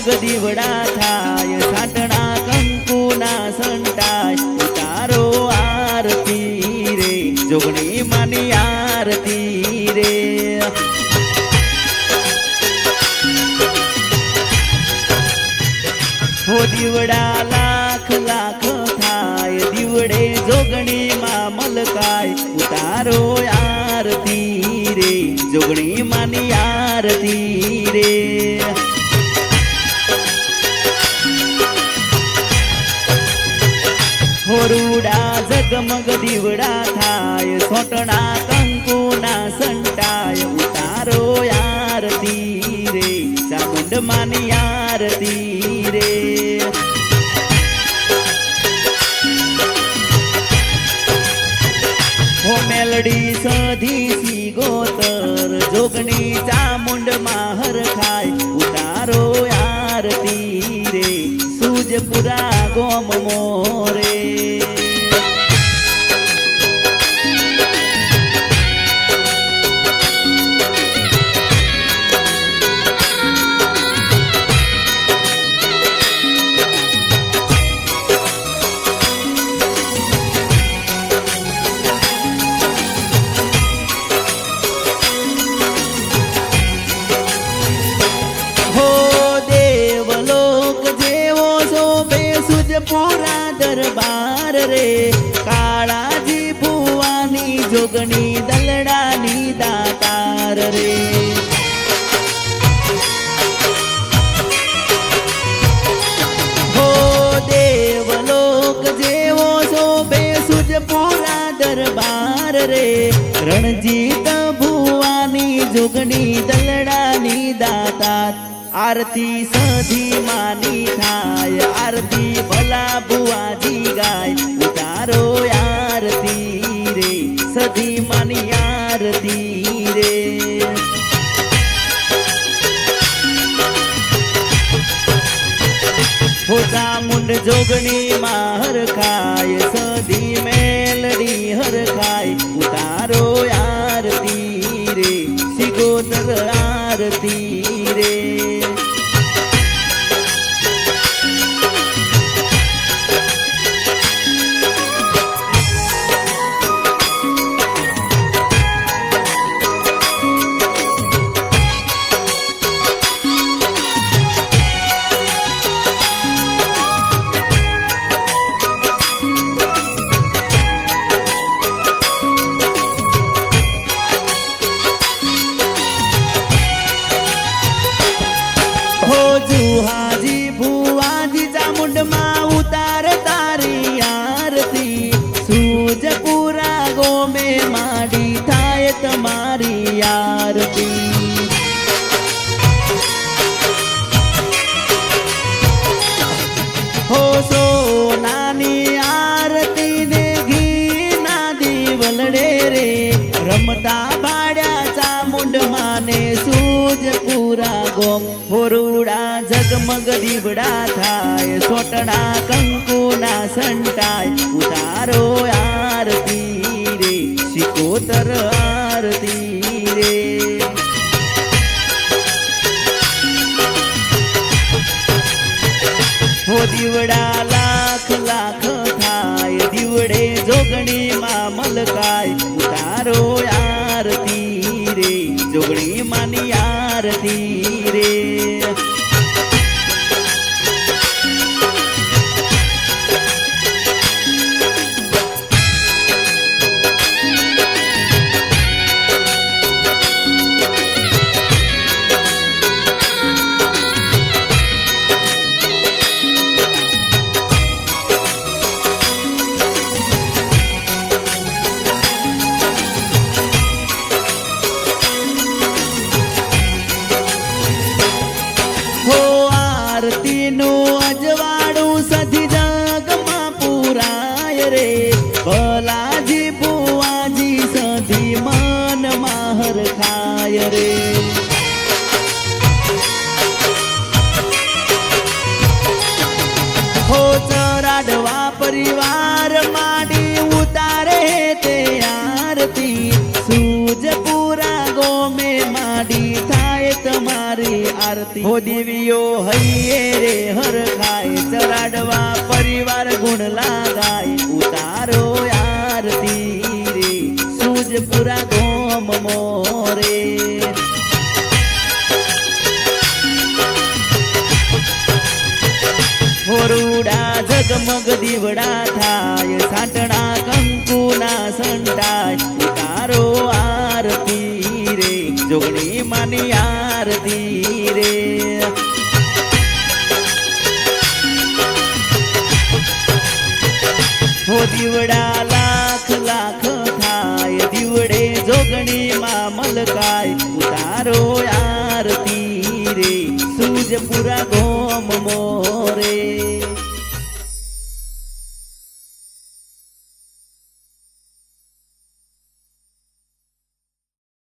जगमग दीवड़ा थाय साटणा कंकुना संटाय उतारो आरती रे जोगणी मानी आरती रे हो दीवड़ा लाख लाख थाय दीवड़े जोगणी मा मलकाय उतारो आरती रे जोगणी मानी आरती रे होरुड़ा जगमग दीवड़ा थाय सोटना कंकुना संटाय उतारो आरती रे चामुंड मानी आरती रे हो मेलडी सधी सी गोतर जोगणी चामुंड माहर खाय उतारो आरती रे सूजपुरा गोम मोरे पूरा दरबार रे काळाजी भुवानी जोगणी दलडानी दातार रे हो देवलोक जेवो शोभे सुजपुरा दरबार रे रणजीत भुवानी जोगणी दलडानी दातार आरती सधी मानी थाय आरती भला बुआजी गाय उतारो आरती रे सधी मानी आरती रे हो चामुंड जोगणी माहर खाय सधी मेलडी हर खाय उतारो आरती रे शिगोतर आरती रे जुहाजी भुवाजी चामुंड मा उतार तारी आरती सूजपुरा गो में माडी थाय तमारी आरती हो सोनानी आरती ने घी ना दीवलडे रे रमता भाड्या चामुंड माने सूजपुरा गोम होरुड़ा जगमग दीवड़ा थाय सोटना कंकुना संटाय उतारो आरती रे शिकोतर आरती रे हो दीवड़ा लाख लाख थाय दीवड़े जोगणी मा मलकाय उतारो आरती रे जोगणी मानी आरती रे भलाजी बुआजी सधी मन माहर खाय रे हो चराडवा परिवार माडी उतारे ते आरती सूजपुरा गो में माडी थाय तुम्हारी आरती હો દેવીઓ હૈયે રે હર ખાય ચરાડવા પરિવાર ગુણ લાગાય ઉતારો આરતી રે સૂજપુરા ગોમ મોરે હોરુડા જગમગ દીવડા થાય સાંટણા કંકુના સંટાય ઉતારો આરતી રે જોગણી માની આરતી રે હો દીવડા લાખ લાખ થાય દીવડે જોગણી માં મલકાય ઉતારો આરતી રે સૂજપુરા ગોમ મોરે